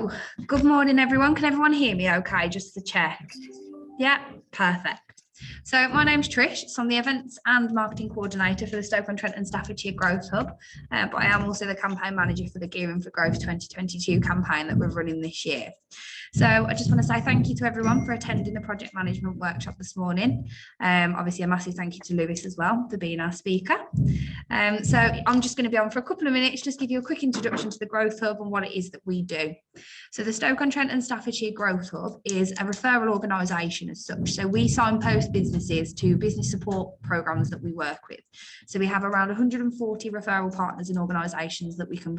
So, good morning, everyone. Can everyone hear me okay, just to check? Yeah, perfect. So my name's Trish. So I'm the Events and Marketing Coordinator for the Stoke-on-Trent and Staffordshire Growth Hub, but I am also the Campaign Manager for the Gearing for Growth 2022 campaign that we're running this year. So I just want to say thank you to everyone for attending the project management workshop this morning. Obviously a massive thank you to Lewis as well for being our speaker. So I'm just going to be on for a couple of minutes, just give you a quick introduction to the Growth Hub and what it is that we do. So the Stoke-on-Trent and Staffordshire Growth Hub is a referral organisation as such. So we signpost businesses to business support programmes that we work with. So we have around 140 referral partners and organisations that we can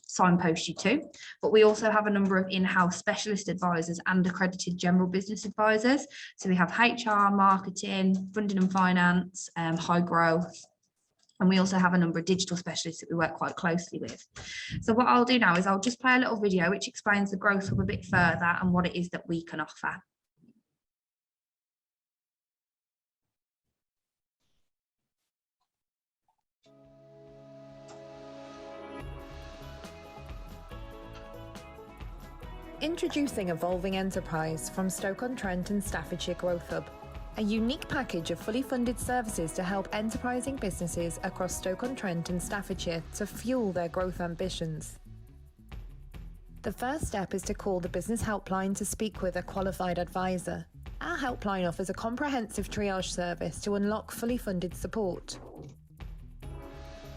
signpost you to, but we also have a number of in-house specialist advisors and accredited general business advisors. So we have HR, marketing, funding and finance, high growth, and we also have a number of digital specialists that we work quite closely with. So what I'll do now is I'll just play a little video which explains the Growth Hub a bit further and what it is that we can offer. Introducing Evolving Enterprise from Stoke-on-Trent and Staffordshire Growth Hub, a unique package of fully funded services to help enterprising businesses across Stoke-on-Trent and Staffordshire to fuel their growth ambitions. The first step is to call the business helpline to speak with a qualified advisor. Our helpline offers a comprehensive triage service to unlock fully funded support.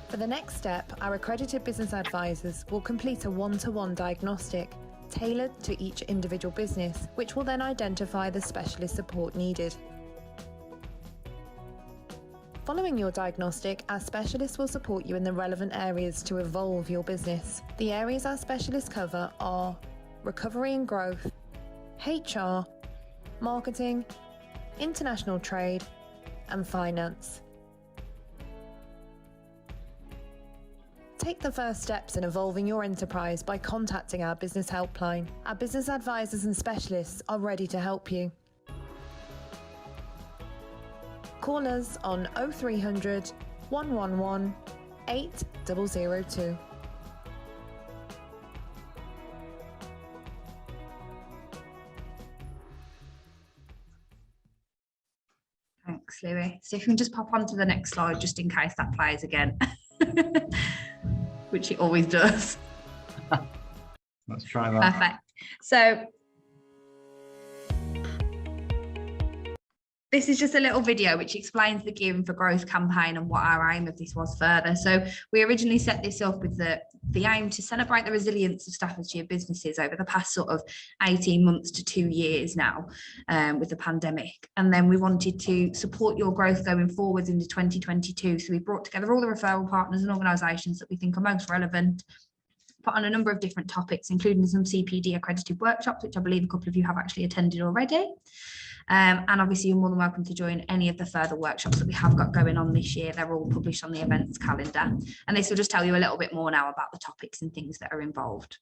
For the next step, our accredited business advisors will complete a one-to-one diagnostic tailored to each individual business, which will then identify the specialist support needed. Following your diagnostic, our specialists will support you in the relevant areas to evolve your business. The areas our specialists cover are recovery and growth, HR, marketing, international trade, and finance. Take the first steps in evolving your enterprise by contacting our business helpline. Our business advisors and specialists are ready to help you. Call us on 0300 111 8002. Thanks, Louis. So if you can just pop onto the next slide, just in case that plays again. Which it always does. Let's try that. Perfect. So this is just a little video which explains the Gearing for Growth campaign and what our aim of this was further. So we originally set this up with the aim to celebrate the resilience of Staffordshire businesses over the past sort of 18 months to 2 years now with the pandemic. And then we wanted to support your growth going forwards into 2022. So we brought together all the referral partners and organisations that we think are most relevant, put on a number of different topics, including some CPD accredited workshops, which I believe a couple of you have actually attended already. And obviously you're more than welcome to join any of the further workshops that we have got going on this year. They're all published on the events calendar. And this will just tell you a little bit more now about the topics and things that are involved.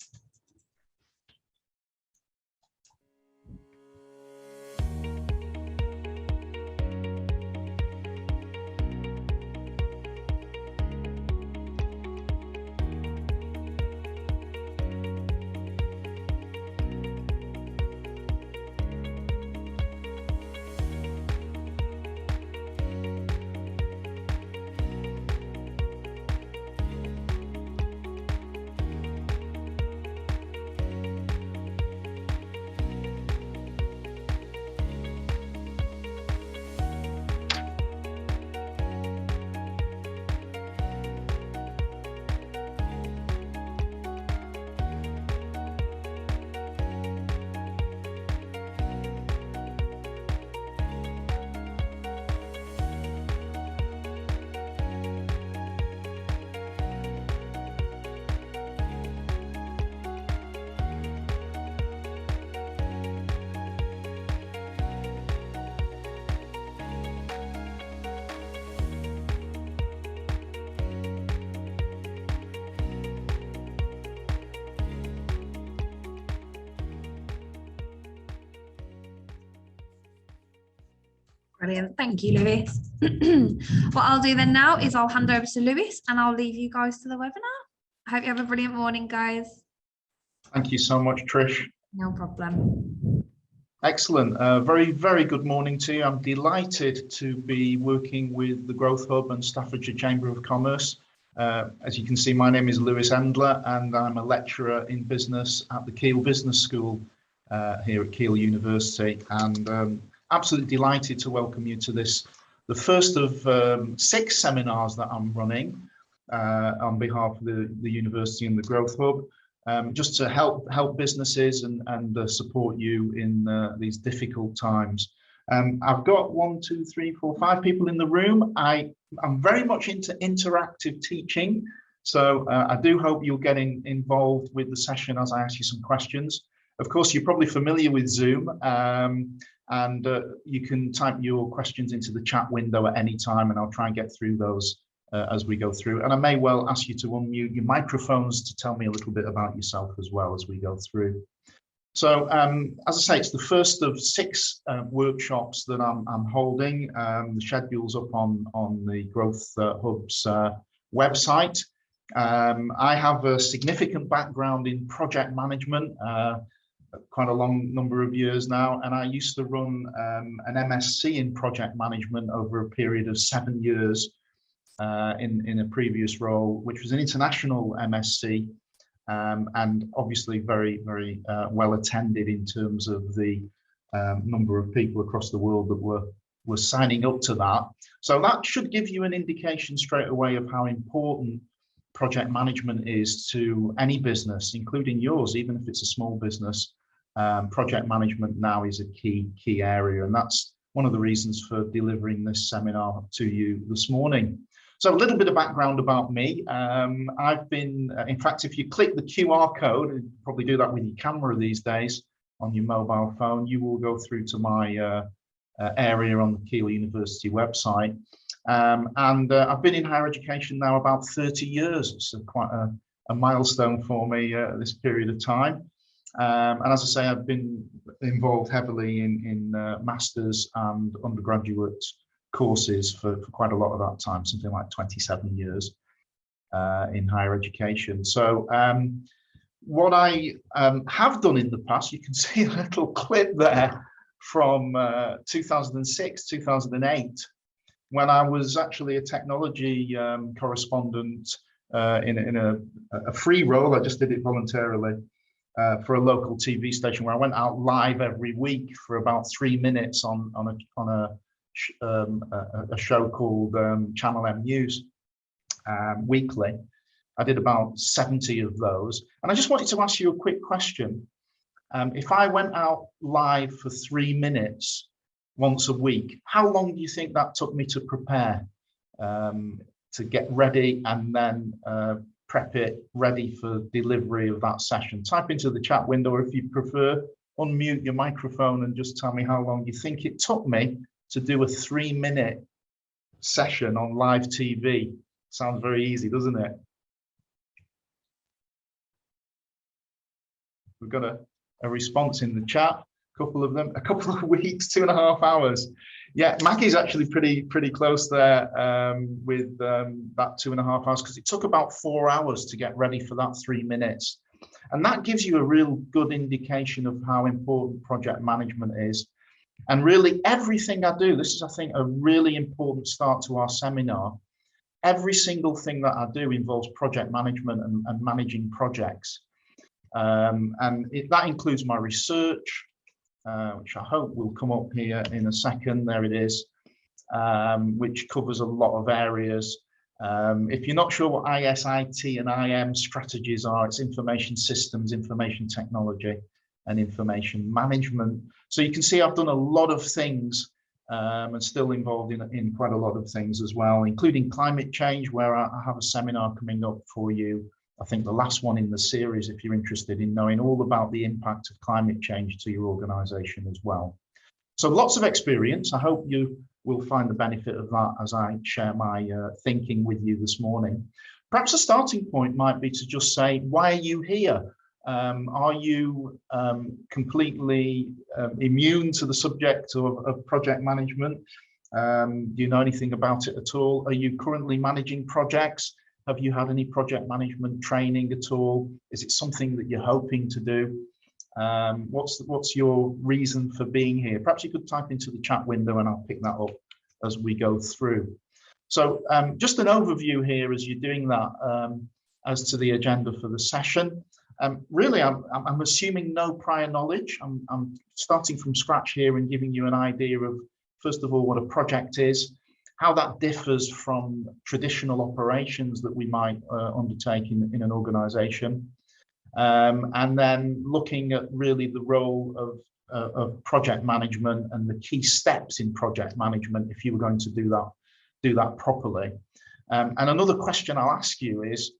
Brilliant. Thank you, Lewis. What I'll do then now is I'll hand over to Lewis and I'll leave you guys to the webinar. I hope you have a brilliant morning, guys. Thank you so much, Trish. No problem. Excellent. Very, very good morning to you. I'm delighted to be working with the Growth Hub and Staffordshire Chamber of Commerce. As you can see, my name is Lewis Endler, and I'm a lecturer in business at the Keele Business School here at Keele University. And absolutely delighted to welcome you to this, the first of 6 seminars that I'm running on behalf of the university and the Growth Hub. Just to help businesses and support you in these difficult times. I've got 1, 2, 3, 4, 5 people in the room. I'm very much into interactive teaching, so I do hope you're getting involved with the session as I ask you some questions. Of course, you're probably familiar with Zoom, and you can type your questions into the chat window at any time, and I'll try and get through those as we go through. And I may well ask you to unmute your microphones to tell me a little bit about yourself as well as we go through. So as I say, it's the first of 6 workshops that I'm holding. The schedule's up on the Growth Hub's website. I have a significant background in project management, quite a long number of years now, and I used to run an MSc in project management over a period of 7 years. In a previous role, which was an international MSc, and obviously very, very well attended in terms of the number of people across the world that were signing up to that. So that should give you an indication straight away of how important project management is to any business, including yours, even if it's a small business. Project management now is a key area, and that's one of the reasons for delivering this seminar to you this morning. So a little bit of background about me. I've been, in fact, if you click the QR code, and probably do that with your camera these days on your mobile phone, you will go through to my area on the Keele University website. And I've been in higher education now about 30 years. It's quite a milestone for me at this period of time. And as I say, I've been involved heavily in masters and undergraduate courses for quite a lot of that time, something like 27 years in higher education. So what I have done in the past, you can see a little clip there from 2006, 2008, when I was actually a technology correspondent in a free role. I just did it voluntarily for a local TV station where I went out live every week for about 3 minutes on a show called Channel M News weekly. I did about 70 of those. And I just wanted to ask you a quick question. If I went out live for 3 minutes once a week, how long do you think that took me to prepare, to get ready and then prep it ready for delivery of that session? Type into the chat window, or if you prefer, unmute your microphone and just tell me how long you think it took me to do a 3-minute session on live TV. Sounds very easy, doesn't it? We've got a response in the chat, a couple of them, a couple of weeks, 2.5 hours. Yeah, Maggie's actually pretty close there with that 2.5 hours, because it took about 4 hours to get ready for that 3 minutes. And that gives you a real good indication of how important project management is. And really everything I do, this is, I think, a really important start to our seminar. Every single thing that I do involves project management and managing projects. And that includes my research, which I hope will come up here in a second. There it is, which covers a lot of areas. If you're not sure what ISIT and IM strategies are, it's information systems, information technology, and information management. So you can see I've done a lot of things and still involved in quite a lot of things as well, including climate change, where I have a seminar coming up for you. I think the last one in the series, if you're interested in knowing all about the impact of climate change to your organization as well. So lots of experience. I hope you will find the benefit of that as I share my thinking with you this morning. Perhaps a starting point might be to just say, why are you here? Are you completely immune to the subject of project management? Do you know anything about it at all? Are you currently managing projects? Have you had any project management training at all? Is it something that you're hoping to do? What's your reason for being here? Perhaps you could type into the chat window and I'll pick that up as we go through. So just an overview here as you're doing that as to the agenda for the session. Really, I'm assuming no prior knowledge. I'm starting from scratch here and giving you an idea of, first of all, what a project is, how that differs from traditional operations that we might undertake in an organization. And then looking at really the role of project management and the key steps in project management if you were going to do that properly. And another question I'll ask you is,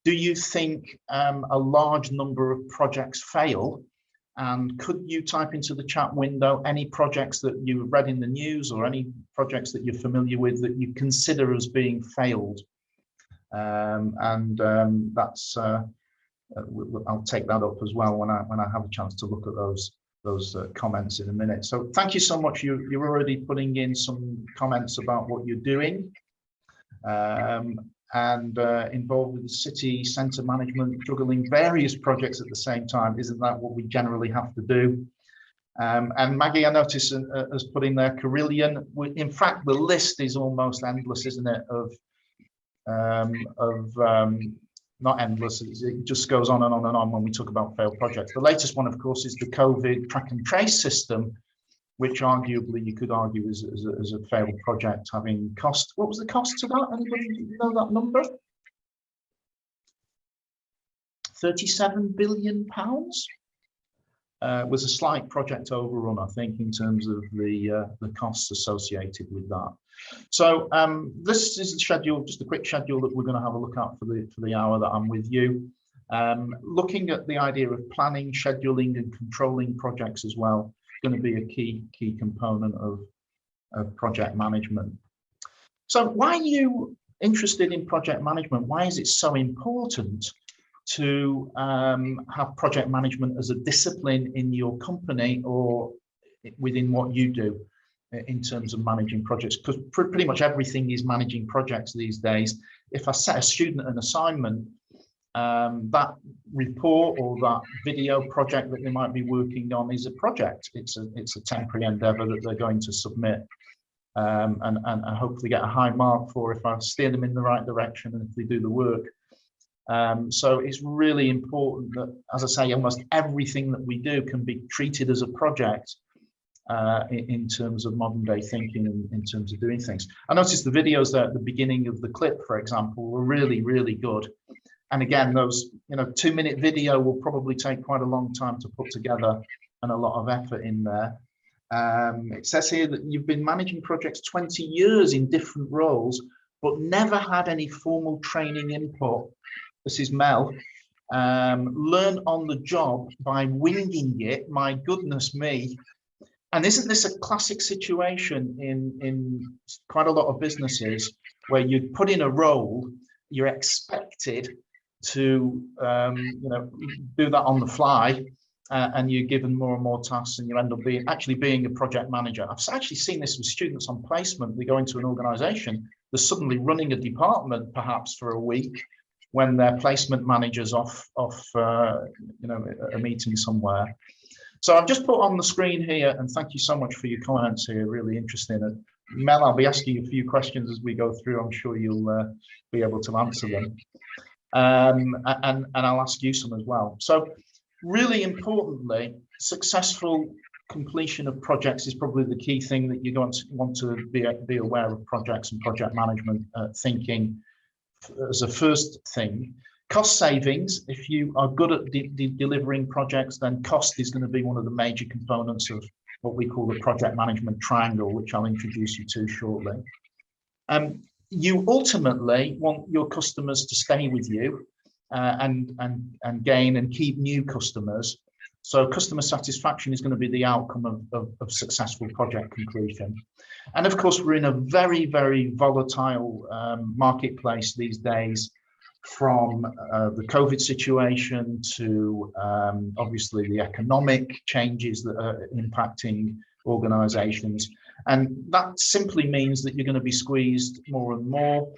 do you think a large number of projects fail? And could you type into the chat window any projects that you've read in the news or any projects that you're familiar with that you consider as being failed? That's I'll take that up as well when I have a chance to look at those comments in a minute. So thank you so much. You're already putting in some comments about what you're doing and involved with the city centre management, juggling various projects at the same time. Isn't that what we generally have to do? And Maggie, I notice, has put in there Carillion. In fact, the list is almost endless, isn't it? Not endless, it just goes on and on and on when we talk about failed projects. The latest one, of course, is the COVID track and trace system, which arguably you could argue is a failed project, having cost. What was the cost to that? Anybody know that number? £37 billion. Was a slight project overrun, I think, in terms of the costs associated with that. So this is the schedule, just a quick schedule that we're going to have a look at for the hour that I'm with you. Looking at the idea of planning, scheduling, and controlling projects as well, going to be a key component of project management. So why are you interested in project management? Why is it so important to have project management as a discipline in your company or within what you do in terms of managing projects? Because pretty much everything is managing projects these days. If I set a student an assignment, that report or that video project that they might be working on is a project. It's a temporary endeavour that they're going to submit and hopefully get a high mark for if I steer them in the right direction and if they do the work. So it's really important that, as I say, almost everything that we do can be treated as a project in terms of modern day thinking and in terms of doing things. I noticed the videos there at the beginning of the clip, for example, were really, really good. And again, those 2-minute video will probably take quite a long time to put together and a lot of effort in there. It says here that you've been managing projects 20 years in different roles, but never had any formal training input. This is Mel. Learn on the job by winging it. My goodness me. And isn't this a classic situation in quite a lot of businesses where you put in a role, you're expected to do that on the fly, and you're given more and more tasks, and you end up being a project manager. I've actually seen this with students on placement. They go into an organization, they're suddenly running a department perhaps for a week when their placement manager's off a meeting somewhere. So I've just put on the screen here, and thank you so much for your comments here, really interesting. And Mel, I'll be asking you a few questions as we go through. I'm sure you'll be able to answer them. And I'll ask you some as well. So really importantly, successful completion of projects is probably the key thing that you're going to want to be aware of projects and project management thinking as a first thing. Cost savings, if you are good at delivering projects, then cost is going to be one of the major components of what we call the project management triangle, which I'll introduce you to shortly. You ultimately want your customers to stay with you and gain and keep new customers. So customer satisfaction is going to be the outcome of successful project completion. And of course, we're in a very, very volatile marketplace these days, from the COVID situation to obviously the economic changes that are impacting organizations. And that simply means that you're going to be squeezed more and more.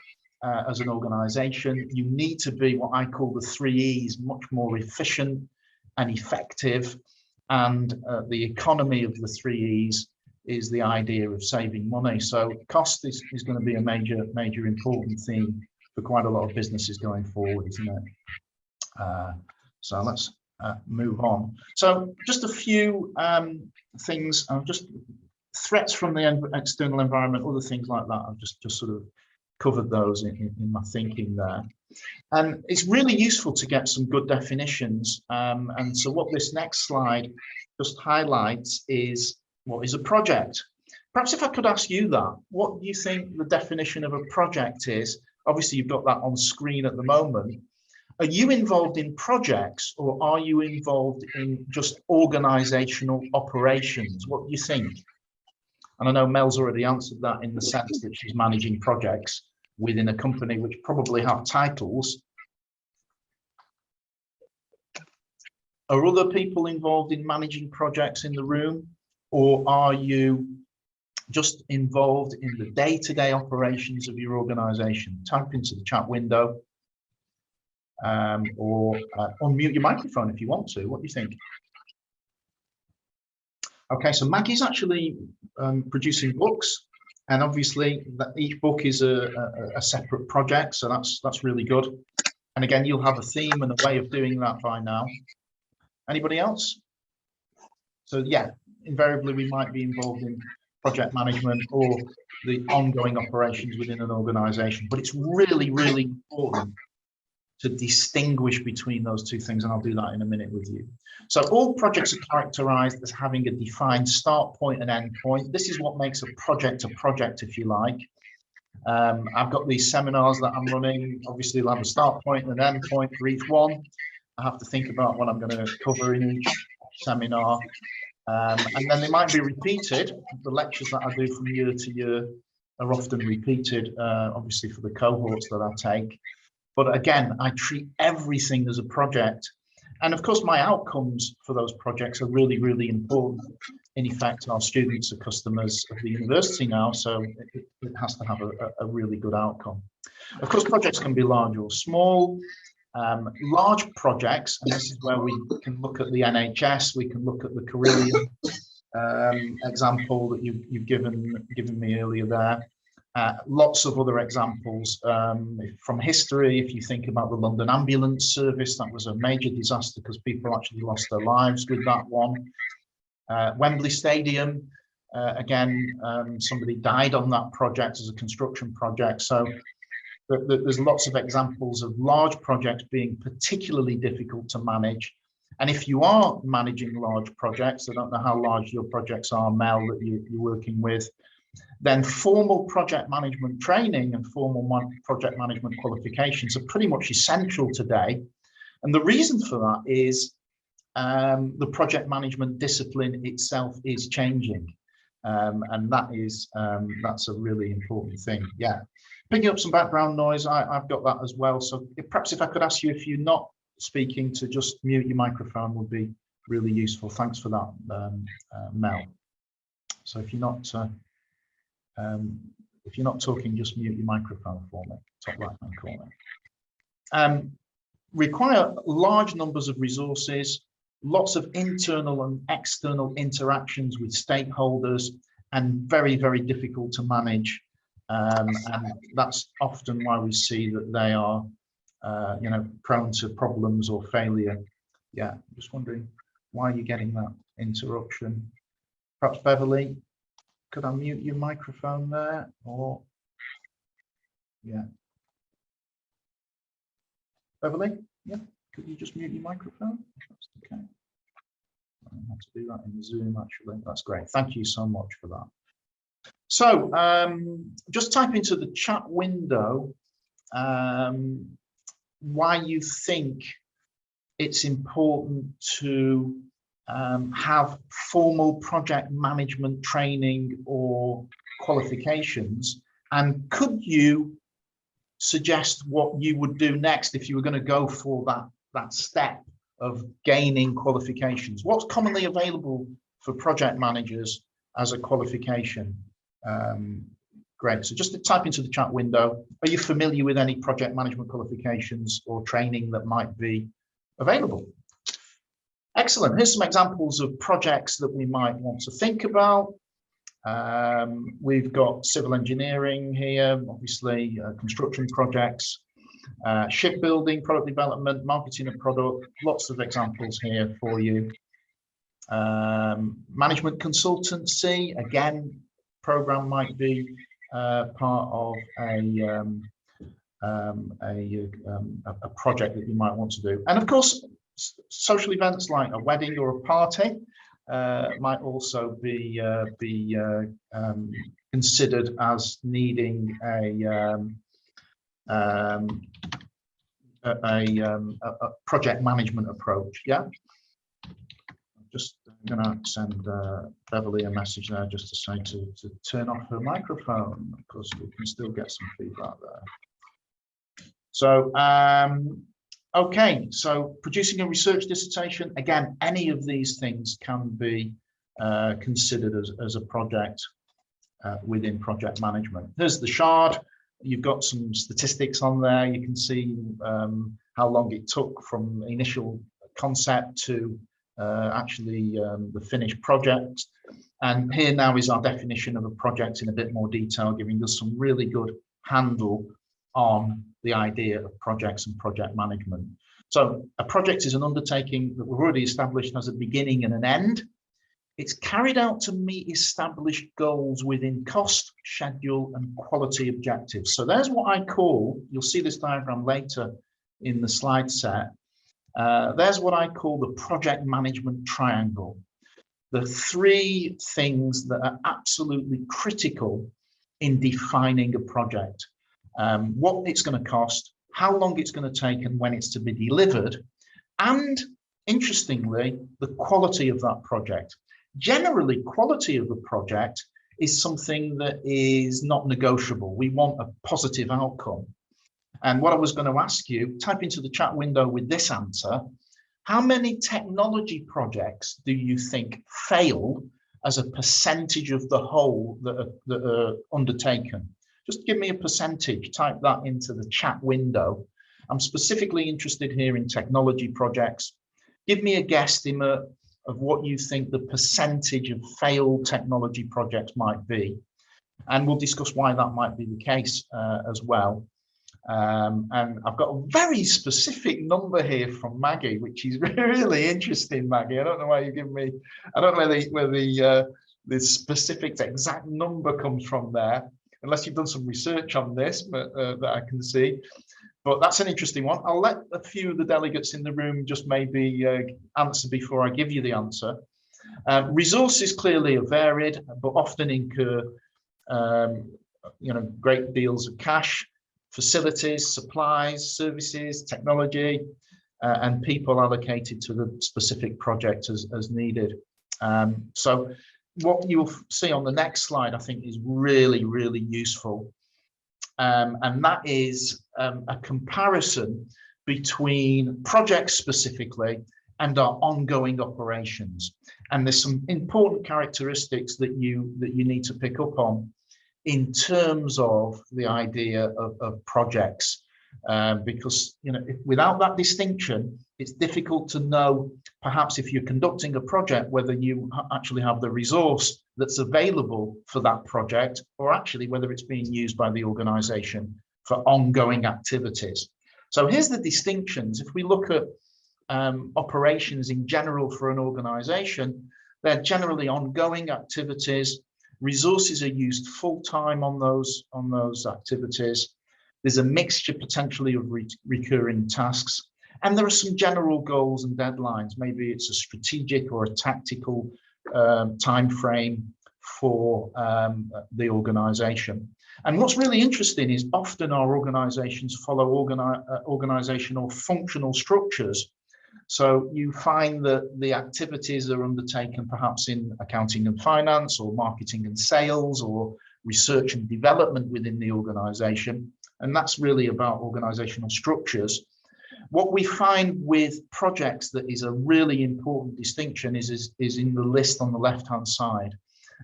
as an organization. You need to be what I call the 3 E's, much more efficient and effective. And the economy of the 3 E's is the idea of saving money. So cost is going to be a major important theme for quite a lot of businesses going forward, isn't it? So let's move on. So just a few things, just threats from the external environment, other things like that. I've just sort of covered those in my thinking there. And it's really useful to get some good definitions. And so what this next slide just highlights is, what is a project? Perhaps if I could ask you that, what do you think the definition of a project is? Obviously, you've got that on screen at the moment. Are you involved in projects, or are you involved in just organizational operations? What do you think? And I know Mel's already answered that in the sense that she's managing projects within a company which probably have titles. Are other people involved in managing projects in the room, or are you just involved in the day-to-day operations of your organization? Type into the chat window, or unmute your microphone if you want to. What do you think? Okay, so Maggie's actually producing books, and obviously each book is a separate project, so that's really good. And again, you'll have a theme and a way of doing that by now. Anybody else? So yeah, invariably we might be involved in project management or the ongoing operations within an organization, but it's really important to distinguish between those two things, and I'll do that in a minute with you. So all projects are characterized as having a defined start point and end point. This is what makes a project, if you like. I've got these seminars that I'm running. Obviously, they'll have a start point and an end point for each one. I have to think about what I'm going to cover in each seminar. And then they might be repeated. The lectures that I do from year to year are often repeated, obviously for the cohorts that I take. But again, I treat everything as a project. And of course, my outcomes for those projects are really important. In effect, our students are customers of the university now, so it has to have a really good outcome. Of course, projects can be large or small. Large projects, and this is where we can look at the NHS, we can look at the Carillion example that you've given me earlier there. Lots of other examples from history. If you think about the London Ambulance Service, that was a major disaster because people actually lost their lives with that one. Wembley Stadium, again, somebody died on that project as a construction project. So there's lots of examples of large projects being particularly difficult to manage. And if you are managing large projects, I don't know how large your projects are, Mel, that you're working with, then formal project management training and formal project management qualifications are pretty much essential today. And the reason for that is the project management discipline itself is changing. And that's a really important thing. Yeah. Picking up some background noise, I've got that as well. So perhaps if I could ask you, if you're not speaking, to just mute your microphone would be really useful. Thanks for that, Mel. So if you're not talking, just mute your microphone for me, top right-hand corner. Require large numbers of resources, lots of internal and external interactions with stakeholders, and very difficult to manage. And that's often why we see that they are, prone to problems or failure. Yeah, just wondering why you're getting that interruption. Perhaps Beverly, could I mute your microphone there? Or yeah, Beverly, yeah, could you just mute your microphone? Okay, I have to do that in Zoom actually. That's great. Thank you so much for that. So just type into the chat window why you think it's important to have formal project management training or qualifications, and could you suggest what you would do next if you were going to go for that step of gaining qualifications? What's commonly available for project managers as a qualification? Great. So just to type into the chat window, are you familiar with any project management qualifications or training that might be available? Excellent. Here's some examples of projects that we might want to think about. We've got civil engineering here, obviously construction projects, shipbuilding, product development, marketing of product, lots of examples here for you. Management consultancy, again, program might be part of a project that you might want to do. And of course, social events like a wedding or a party might also be considered as needing a project management approach. Yeah. Just going to send Beverly a message there just to say to turn off her microphone, because we can still get some feedback there. So, okay, so producing a research dissertation, again, any of these things can be considered as a project within project management. There's the shard. You've got some statistics on there. You can see how long it took from initial concept to actually the finished project. And here now is our definition of a project in a bit more detail, giving us some really good handle on the idea of projects and project management. So a project is an undertaking that we've already established as a beginning and an end. It's carried out to meet established goals within cost, schedule, and quality objectives. So there's what I call, you'll see this diagram later in the slide set, there's what I call the project management triangle. The three things that are absolutely critical in defining a project. What it's going to cost, how long it's going to take, and when it's to be delivered. And interestingly, the quality of that project. Generally, quality of a project is something that is not negotiable. We want a positive outcome. And what I was going to ask you, type into the chat window with this answer: how many technology projects do you think fail as a percentage of the whole that are undertaken? Just give me a percentage, type that into the chat window. I'm specifically interested here in technology projects. Give me a guesstimate of what you think the percentage of failed technology projects might be. And we'll discuss why that might be the case as well. And I've got a very specific number here from Maggie, which is really interesting, Maggie. I don't know why you give me, I don't know where the specific exact number comes from there, unless you've done some research on this, but that I can see. But that's an interesting one. I'll let a few of the delegates in the room just maybe answer before I give you the answer. Resources clearly are varied, but often incur great deals of cash, facilities, supplies, services, technology, and people allocated to the specific project as needed. So what you'll see on the next slide, I think, is really, really useful. And that is a comparison between projects specifically and our ongoing operations. And there's some important characteristics that you need to pick up on in terms of the idea of projects, because without that distinction, it's difficult to know, perhaps if you're conducting a project, whether you actually have the resource that's available for that project, or actually whether it's being used by the organization for ongoing activities. So here's the distinctions. If we look at operations in general for an organization, they're generally ongoing activities. Resources are used full-time on those activities. There's a mixture potentially of recurring tasks. And there are some general goals and deadlines. Maybe it's a strategic or a tactical time frame for the organization. And what's really interesting is often our organizations follow organizational functional structures. So you find that the activities are undertaken perhaps in accounting and finance, or marketing and sales, or research and development within the organization. And that's really about organizational structures. What we find with projects that is a really important distinction is in the list on the left-hand side.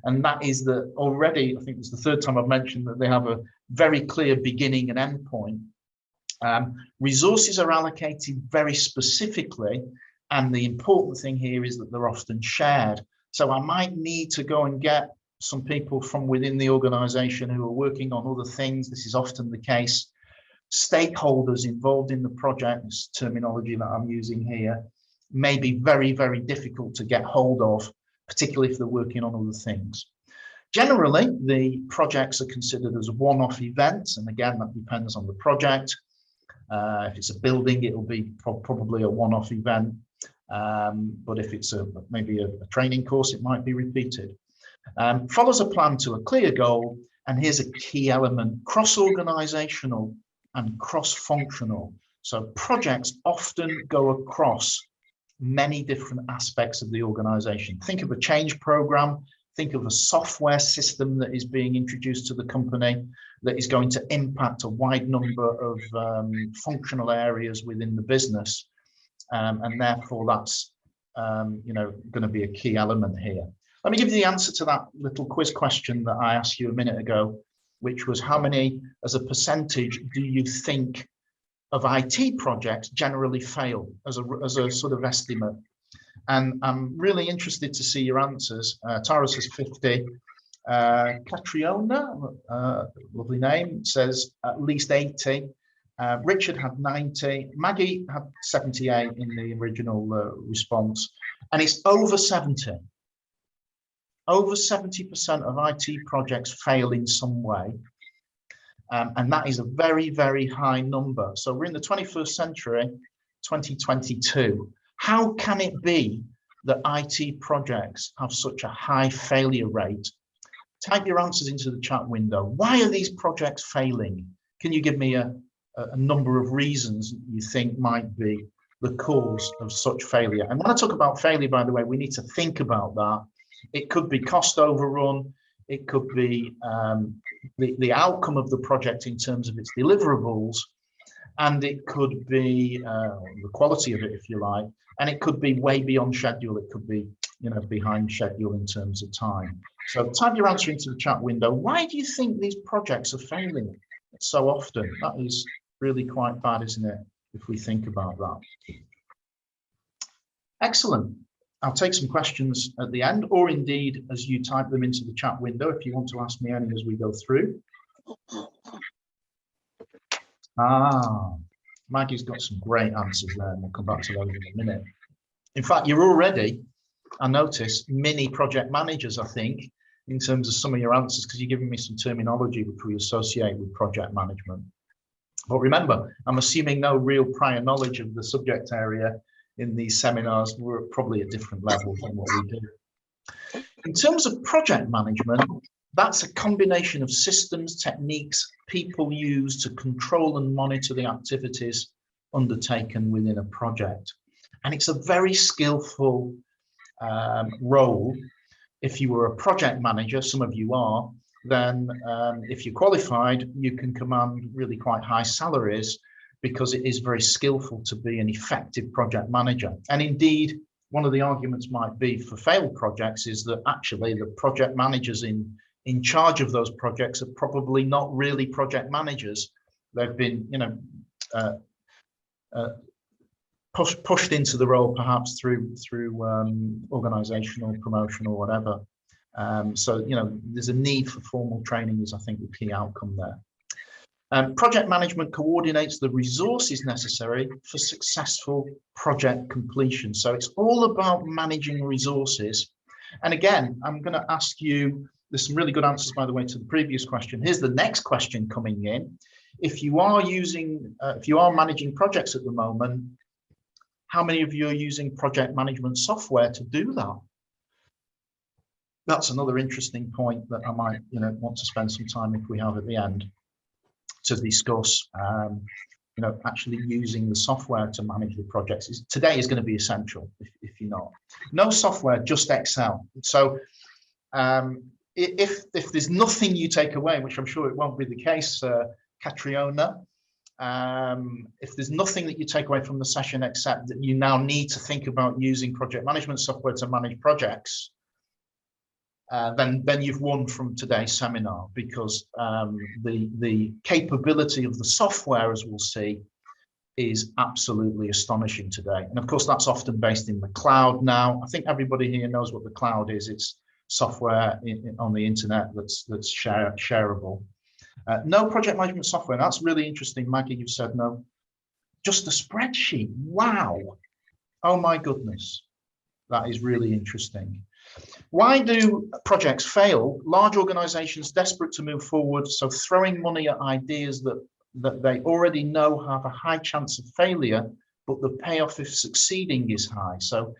And that is that already, I think it's the third time I've mentioned that they have a very clear beginning and end point. Resources are allocated very specifically, and the important thing here is that they're often shared. So I might need to go and get some people from within the organization who are working on other things. This is often the case. Stakeholders involved in the project, this terminology that I'm using here, may be very, very difficult to get hold of, particularly if they're working on other things. Generally, the projects are considered as one-off events, and again, that depends on the project. If it's a building, it'll be probably a one-off event, but if it's maybe a training course, it might be repeated. Follows a plan to a clear goal, and here's a key element: cross-organizational and cross-functional. So projects often go across many different aspects of the organization. Think of a change program, think of a software system that is being introduced to the company that is going to impact a wide number of functional areas within the business. And therefore that's going to be a key element here. Let me give you the answer to that little quiz question that I asked you a minute ago, which was how many as a percentage do you think of IT projects generally fail as a sort of estimate? And I'm really interested to see your answers. Tara says 50. Catriona, lovely name, says at least 80. Richard had 90. Maggie had 78 in the original response. And it's over 70. Over 70% of IT projects fail in some way. And that is a very, very high number. So we're in the 21st century, 2022. How can it be that IT projects have such a high failure rate? Type your answers into the chat window. Why are these projects failing? Can you give me a number of reasons you think might be the cause of such failure? And when I talk about failure, by the way, we need to think about that. It could be cost overrun. It could be the outcome of the project in terms of its deliverables. And it could be the quality of it, if you like. And it could be way beyond schedule. It could be, behind schedule in terms of time. So type your answer into the chat window. Why do you think these projects are failing so often? That is really quite bad, isn't it, if we think about that? Excellent. I'll take some questions at the end, or indeed as you type them into the chat window, if you want to ask me any as we go through. Maggie's got some great answers there, and we'll come back to those in a minute. In fact, you're already, I noticed, mini project managers, I think, in terms of some of your answers, because you're giving me some terminology which we associate with project management. But remember, I'm assuming no real prior knowledge of the subject area in these seminars. We're probably at different levels than what we do. In terms of project management, that's a combination of systems, techniques people use to control and monitor the activities undertaken within a project. And it's a very skillful role. If you were a project manager, some of you are, then if you're qualified, you can command really quite high salaries, because it is very skillful to be an effective project manager. And indeed, one of the arguments might be for failed projects is that actually the project managers in charge of those projects are probably not really project managers. They've been, pushed into the role perhaps through organizational promotion or whatever. So, there's a need for formal training is, I think, the key outcome there. Project management coordinates the resources necessary for successful project completion. So it's all about managing resources. And again, I'm going to ask you, there's some really good answers, by the way, to the previous question. Here's the next question coming in. If you are managing projects at the moment, how many of you are using project management software to do that? That's another interesting point that I might, want to spend some time, if we have at the end, to discuss. Actually using the software to manage the projects today is going to be essential. If you're not, no software, just Excel. So if there's nothing you take away, which I'm sure it won't be the case, Catriona, if there's nothing that you take away from the session except that you now need to think about using project management software to manage projects, then you've won from today's seminar, because the capability of the software, as we'll see, is absolutely astonishing today. And of course, that's often based in the cloud now. I think everybody here knows what the cloud is. It's software on the internet that's shareable. No project management software. That's really interesting, Maggie. You've said no. Just a spreadsheet. Wow. Oh my goodness. That is really interesting. Why do projects fail? Large organizations desperate to move forward, so throwing money at ideas that they already know have a high chance of failure, but the payoff if succeeding is high. So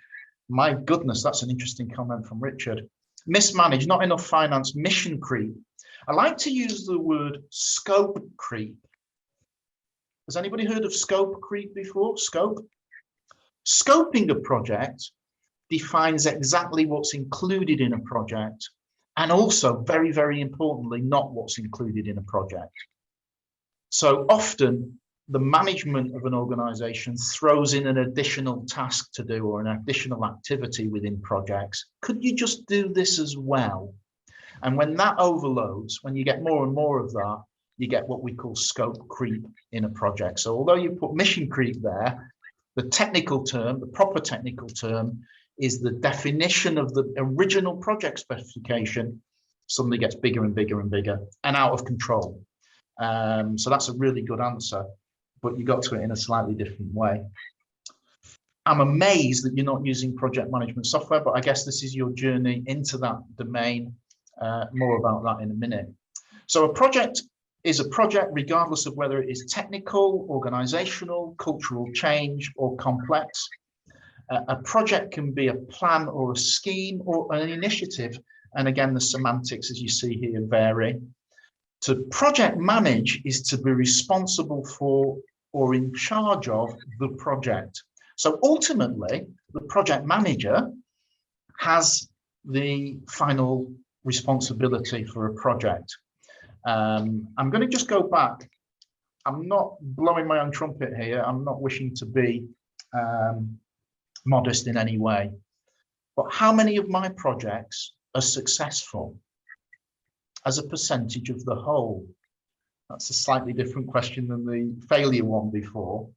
my goodness, that's an interesting comment from Richard. Mismanaged, not enough finance, mission creep. I like to use the word scope creep. Has anybody heard of scope creep before? Scope? Scoping a project defines exactly what's included in a project, and also, very, very importantly, not what's included in a project. So often the management of an organization throws in an additional task to do or an additional activity within projects. Could you just do this as well? And when that overloads, when you get more and more of that, you get what we call scope creep in a project. So although you put mission creep there, the technical term, the proper technical term, is the definition of the original project specification suddenly gets bigger and bigger and bigger and out of control. So that's a really good answer, but you got to it in a slightly different way. I'm amazed that you're not using project management software, but I guess this is your journey into that domain. More about that in a minute. So a project is a project regardless of whether it is technical, organizational, cultural change, or complex. A project can be a plan or a scheme or an initiative. And again, the semantics, as you see here, vary. To project manage is to be responsible for or in charge of the project. So ultimately, the project manager has the final responsibility for a project. I'm going to just go back. I'm not blowing my own trumpet here. I'm not wishing to be modest in any way. But how many of my projects are successful as a percentage of the whole? That's a slightly different question than the failure one before.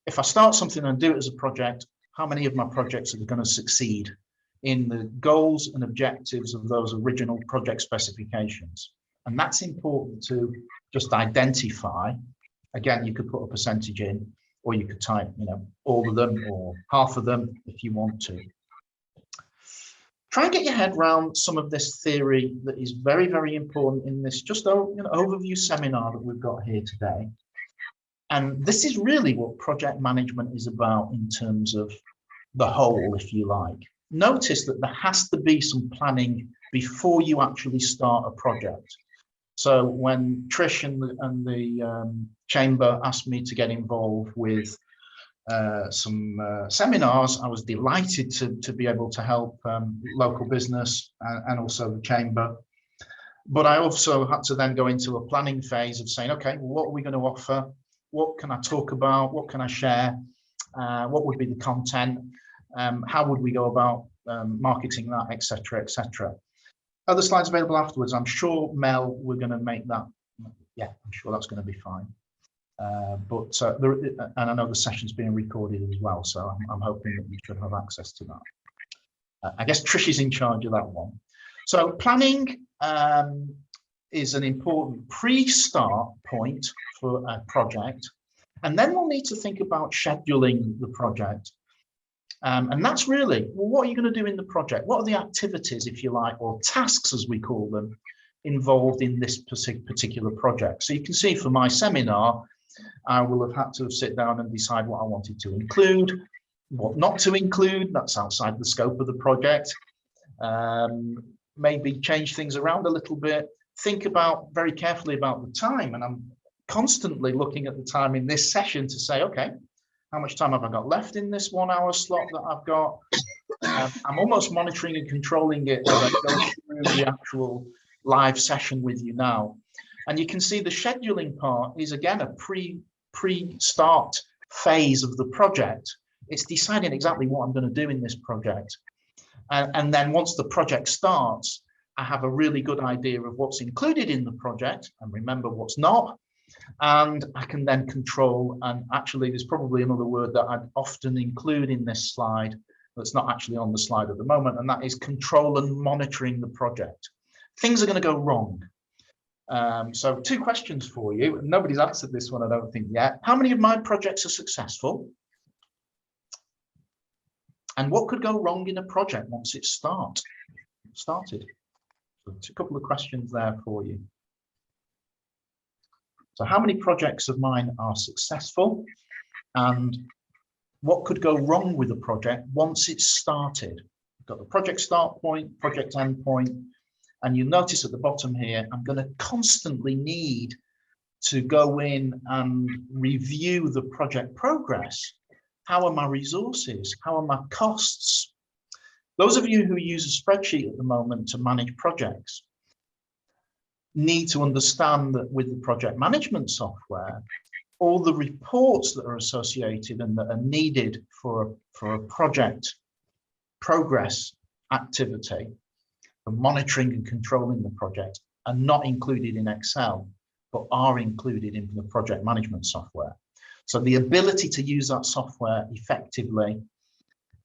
If I start something and do it as a project, how many of my projects are going to succeed in the goals and objectives of those original project specifications? And that's important to just identify. Again, you could put a percentage in, or you could type, all of them or half of them if you want to. Try and get your head around some of this theory that is very, very important in this just overview seminar that we've got here today. And this is really what project management is about in terms of the whole, if you like. Notice that there has to be some planning before you actually start a project. So when Trish and the Chamber asked me to get involved with some seminars, I was delighted to be able to help local business and also the Chamber. But I also had to then go into a planning phase of saying, okay, well, what are we going to offer? What can I talk about? What can I share? What would be the content? How would we go about marketing that, etc., etc. Other slides available afterwards. I'm sure, Mel, we're going to make that. Yeah, I'm sure that's going to be fine. And I know the session's being recorded as well, so I'm hoping that you should have access to that. I guess Trish is in charge of that one. So planning is an important pre-start point for a project. And then we'll need to think about scheduling the project. And that's really, well, what are you going to do in the project? What are the activities, if you like, or tasks, as we call them, involved in this particular project? So you can see for my seminar, I will have had to sit down and decide what I wanted to include, what not to include. That's outside the scope of the project. Maybe change things around a little bit. Think about very carefully about the time. And I'm constantly looking at the time in this session to say, okay, how much time have I got left in this 1 hour slot that I've got? I'm almost monitoring and controlling it as I go through the actual live session with you now. And you can see the scheduling part is, again, a pre-start phase of the project. It's deciding exactly what I'm going to do in this project. And then once the project starts, I have a really good idea of what's included in the project and remember what's not. And I can then control, and actually there's probably another word that I'd often include in this slide that's not actually on the slide at the moment, and that is control and monitoring the project. Things are going to go wrong. So 2 questions for you. Nobody's answered this one, I don't think, yet. How many of my projects are successful? And what could go wrong in a project once it's started? So it's a couple of questions there for you. So how many projects of mine are successful? And what could go wrong with a project once it's started? We've got the project start point, project end point, and you'll notice at the bottom here, I'm going to constantly need to go in and review the project progress. How are my resources? How are my costs? Those of you who use a spreadsheet at the moment to manage projects need to understand that with the project management software, all the reports that are associated and that are needed for a project progress activity, for monitoring and controlling the project, are not included in Excel, but are included in the project management software. So the ability to use that software effectively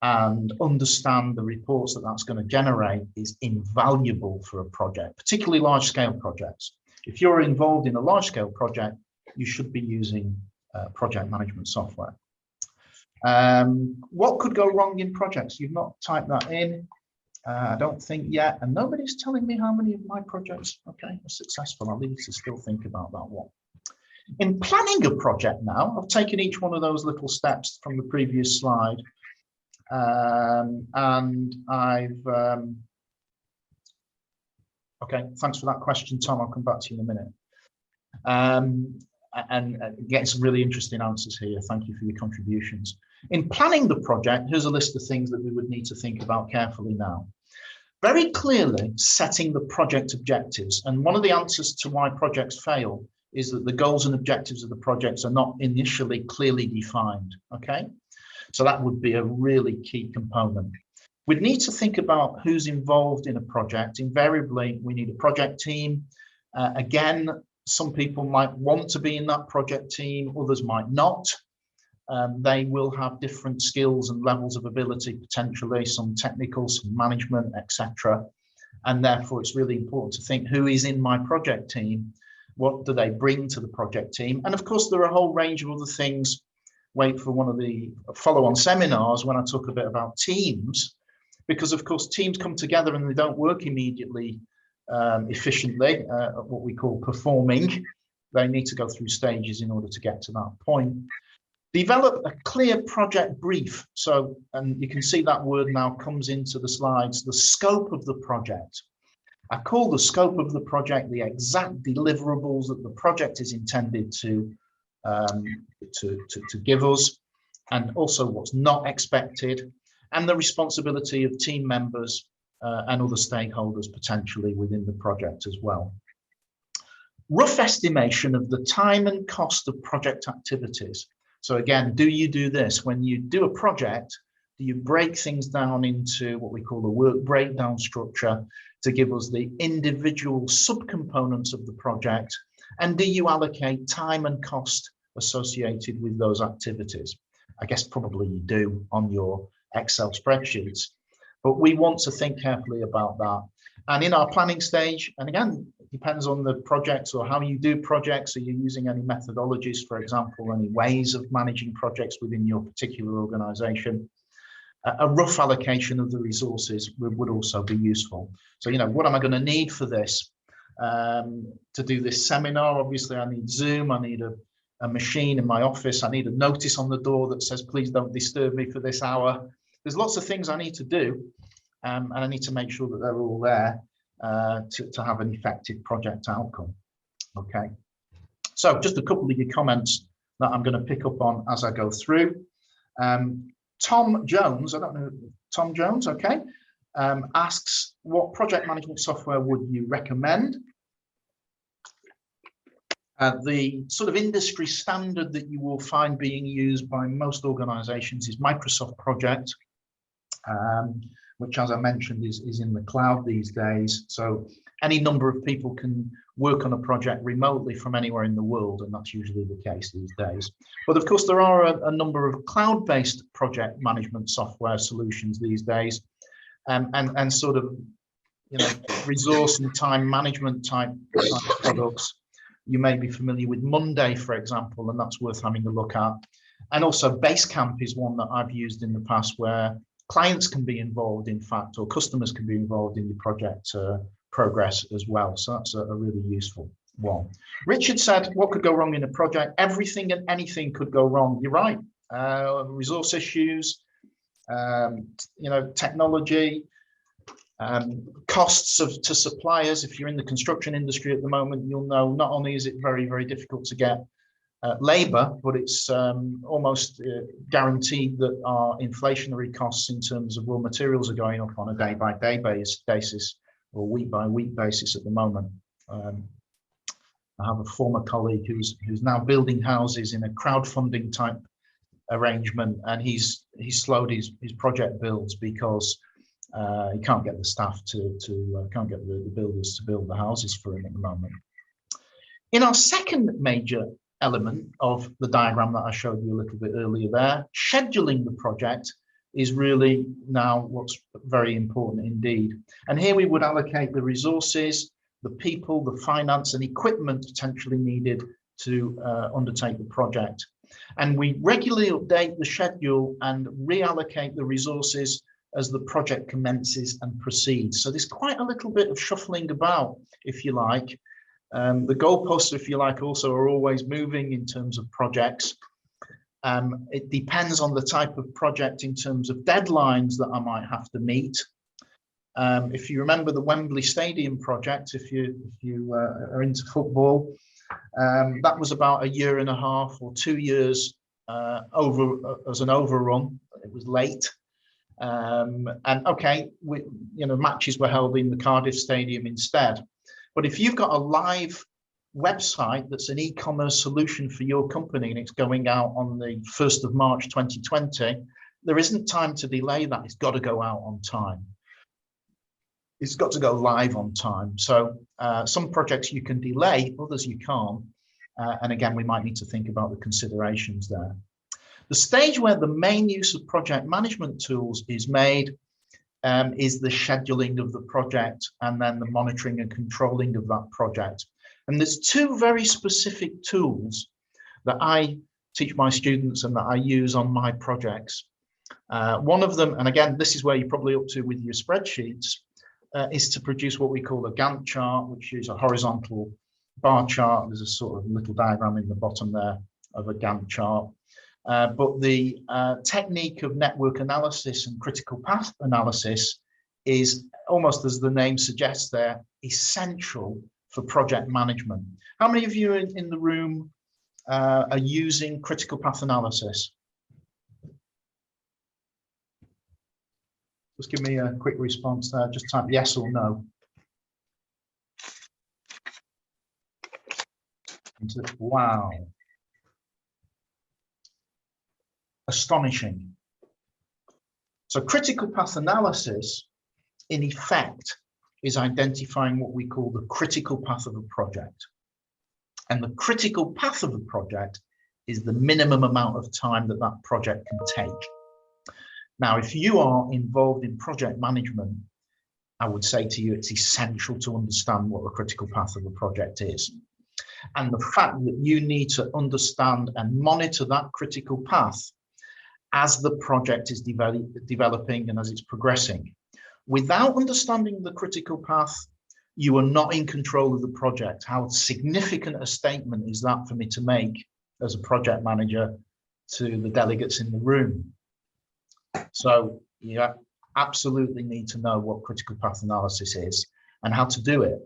and understand the reports that that's going to generate is invaluable for a project, particularly large-scale projects. If you're involved in a large-scale project, you should be using project management software. What could go wrong in projects? You've not typed that in, I don't think yet, and nobody's telling me how many of my projects, okay, are successful. I'll leave you to still think about that one. In planning a project now, I've taken each one of those little steps from the previous slide, and I've okay, thanks for that question, Tom. I'll come back to you in a minute. And getting some really interesting answers here. Thank you for your contributions. In planning the project, here's a list of things that we would need to think about carefully now. Very clearly setting the project objectives, and one of the answers to why projects fail is that the goals and objectives of the projects are not initially clearly defined, okay? So that would be a really key component. We'd need to think about who's involved in a project. Invariably, we need a project team. Again, some people might want to be in that project team, others might not. They will have different skills and levels of ability, potentially, some technical, some management, etc. And therefore, it's really important to think who is in my project team, what do they bring to the project team? And of course, there are a whole range of other things. Wait for one of the follow-on seminars when I talk a bit about teams, because of course, teams come together and they don't work immediately efficiently, what we call performing. They need to go through stages in order to get to that point. Develop a clear project brief. So, and you can see that word now comes into the slides, the scope of the project. I call the scope of the project the exact deliverables that the project is intended to give us, and also what's not expected, and the responsibility of team members and other stakeholders potentially within the project as well. Rough estimation of the time and cost of project activities. So again, do you do this? When you do a project, do you break things down into what we call a work breakdown structure to give us the individual subcomponents of the project? And do you allocate time and cost associated with those activities? I guess probably you do on your Excel spreadsheets, but we want to think carefully about that. And in our planning stage, and again, it depends on the projects or how you do projects. Are you using any methodologies, for example, any ways of managing projects within your particular organization? A rough allocation of the resources would also be useful. So, you know, what am I going to need for this? To do this seminar, obviously, I need Zoom, I need a machine in my office, I need a notice on the door that says, please don't disturb me for this hour. There's lots of things I need to do, and I need to make sure that they're all there to have an effective project outcome. Okay, so just a couple of your comments that I'm going to pick up on as I go through. Tom Jones, I don't know, Tom Jones, okay, asks, what project management software would you recommend? The sort of industry standard that you will find being used by most organizations is Microsoft Project. which, as I mentioned, is in the cloud these days. So any number of people can work on a project remotely from anywhere in the world, and that's usually the case these days. But of course, there are a number of cloud-based project management software solutions these days, and sort of, resource and time management type products. You may be familiar with Monday, for example, and that's worth having a look at. And also Basecamp is one that I've used in the past, where clients can be involved, in fact, or customers can be involved in the project progress as well. So that's a really useful one. Richard said, what could go wrong in a project? Everything and anything could go wrong. You're right. Resource issues, technology, costs to suppliers. If you're in the construction industry at the moment, you'll know not only is it very, very difficult to get labour, but it's almost guaranteed that our inflationary costs in terms of raw materials are going up on a day-by-day basis or week-by-week basis at the moment. I have a former colleague who's now building houses in a crowdfunding type arrangement, and he's slowed his project builds because he can't get the staff can't get the builders to build the houses for him at the moment. In our second major element of the diagram that I showed you a little bit earlier there, scheduling the project is really now what's very important indeed. And here we would allocate the resources, the people, the finance and equipment potentially needed to undertake the project. And we regularly update the schedule and reallocate the resources as the project commences and proceeds. So there's quite a little bit of shuffling about, if you like. The goalposts, if you like, also are always moving in terms of projects. It depends on the type of project in terms of deadlines that I might have to meet. If you remember the Wembley Stadium project, if you are into football, that was about 1.5 years or 2 years as an overrun. It was late. And okay, matches were held in the Cardiff Stadium instead. But if you've got a live website that's an e-commerce solution for your company and it's going out on the 1st of March 2020, there isn't time to delay that. It's got to go out on time. It's got to go live on time. So some projects you can delay, others you can't. And again, we might need to think about the considerations there. The stage where the main use of project management tools is made is the scheduling of the project and then the monitoring and controlling of that project. And there's two very specific tools that I teach my students and that I use on my projects. One of them, and again, this is where you're probably up to with your spreadsheets, is to produce what we call a Gantt chart, which is a horizontal bar chart. There's a sort of little diagram in the bottom there of a Gantt chart. But the technique of network analysis and critical path analysis is, almost as the name suggests there, essential for project management. How many of you in the room are using critical path analysis? Just give me a quick response there. Just type yes or no. Wow. Astonishing. So critical path analysis, in effect, is identifying what we call the critical path of a project. And the critical path of a project is the minimum amount of time that that project can take. Now, if you are involved in project management, I would say to you, it's essential to understand what the critical path of a project is. And the fact that you need to understand and monitor that critical path as the project is developing and as it's progressing. Without understanding the critical path, you are not in control of the project. How significant a statement is that for me to make as a project manager to the delegates in the room? So you absolutely need to know what critical path analysis is and how to do it,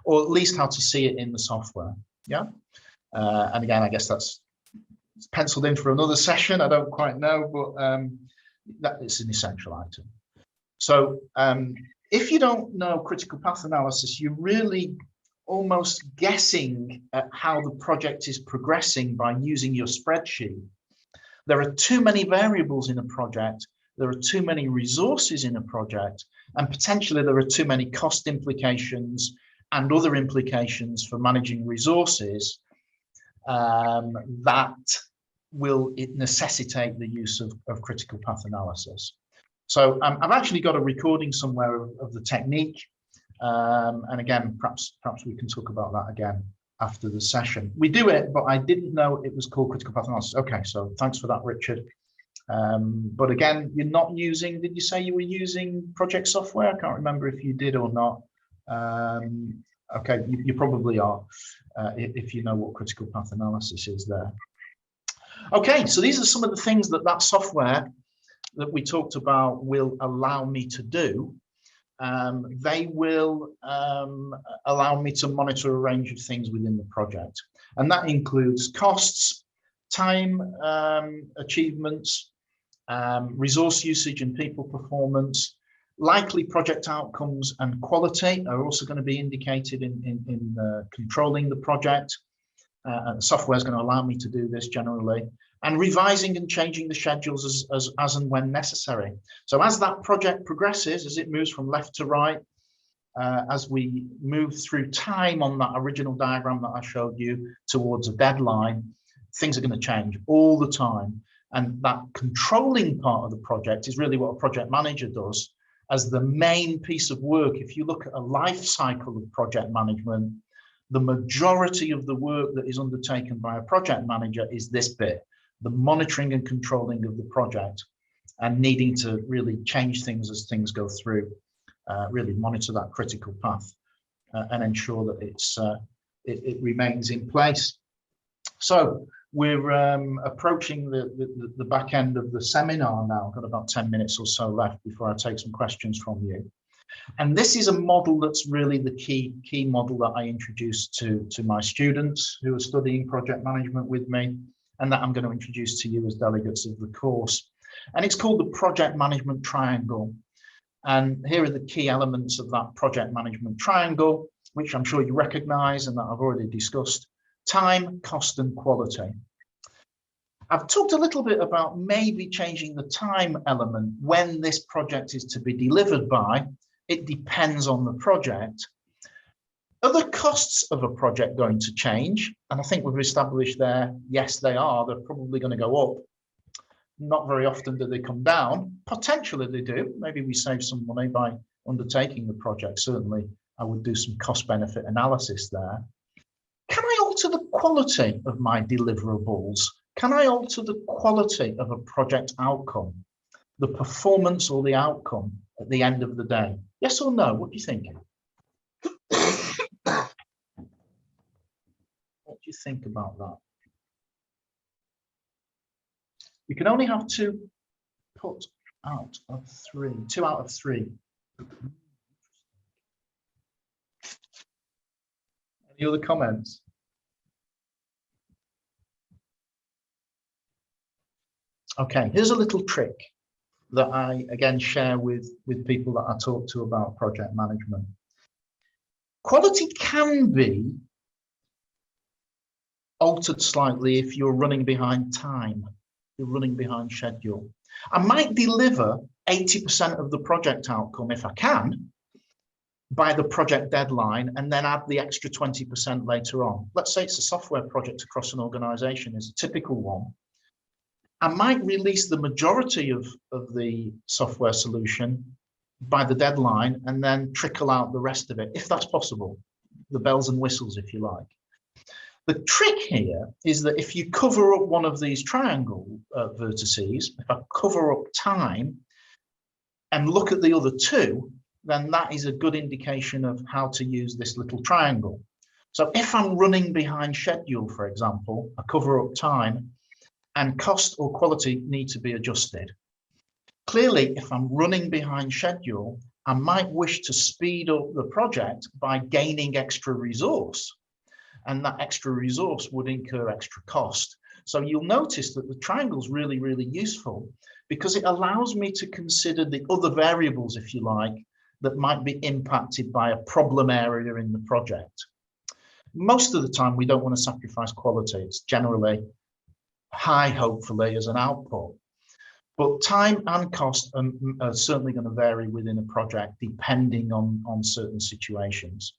or at least how to see it in the software. Yeah. And again, I guess that's penciled in for another session. I don't quite know, but that is an essential item. So if you don't know critical path analysis, you're really almost guessing at how the project is progressing by using your spreadsheet. There are too many variables in a project there are too many resources in a project, and potentially there are too many cost implications and other implications for managing resources, that will necessitate the use of critical path analysis. So I've actually got a recording somewhere of the technique. And again, perhaps we can talk about that again after the session. We do it, but I didn't know it was called critical path analysis. Okay, so thanks for that, Richard. But again, you're not using, did you say you were using project software? I can't remember if you did or not. Okay, you probably are, if you know what critical path analysis is there. Okay, so these are some of the things that software that we talked about will allow me to do. They will allow me to monitor a range of things within the project. And that includes costs, time, achievements, resource usage and people performance. Likely project outcomes and quality are also going to be indicated in controlling the project. And software is going to allow me to do this generally, and revising and changing the schedules as and when necessary. So as that project progresses, as it moves from left to right, as we move through time on that original diagram that I showed you towards a deadline, things are going to change all the time. And that controlling part of the project is really what a project manager does as the main piece of work. If you look at a life cycle of project management, the majority of the work that is undertaken by a project manager is this bit, the monitoring and controlling of the project, and needing to really change things as things go through, really monitor that critical path and ensure that it remains in place. So we're approaching the back end of the seminar now. I've got about 10 minutes or so left before I take some questions from you. And this is a model that's really the key model that I introduced to my students who are studying project management with me, and that I'm going to introduce to you as delegates of the course. And it's called the project management triangle. And here are the key elements of that project management triangle, which I'm sure you recognize and that I've already discussed: time, cost, and quality. I've talked a little bit about maybe changing the time element when this project is to be delivered by. It depends on the project. Are the costs of a project going to change? And I think we've established there, yes, they are. They're probably going to go up. Not very often do they come down. Potentially they do. Maybe we save some money by undertaking the project. Certainly, I would do some cost-benefit analysis there. Can I alter the quality of my deliverables? Can I alter the quality of a project outcome, the performance or the outcome at the end of the day? Yes or no? What do you think? What do you think about that? You can only have two put out of three, 2 out of 3. Any other comments? Okay, here's a little trick that I, again, share with people that I talk to about project management. Quality can be altered slightly if you're running behind time, you're running behind schedule. I might deliver 80% of the project outcome, if I can, by the project deadline, and then add the extra 20% later on. Let's say it's a software project across an organization, is a typical one. I might release the majority of the software solution by the deadline and then trickle out the rest of it, if that's possible, the bells and whistles, if you like. The trick here is that if you cover up one of these triangle vertices, if I cover up time and look at the other two, then that is a good indication of how to use this little triangle. So if I'm running behind schedule, for example, I cover up time, and cost or quality need to be adjusted. Clearly, if I'm running behind schedule, I might wish to speed up the project by gaining extra resource, and that extra resource would incur extra cost. So you'll notice that the triangle is really, really useful because it allows me to consider the other variables, if you like, that might be impacted by a problem area in the project. Most of the time, we don't want to sacrifice quality. It's generally high, hopefully, as an output. But time and cost are certainly going to vary within a project depending on certain situations.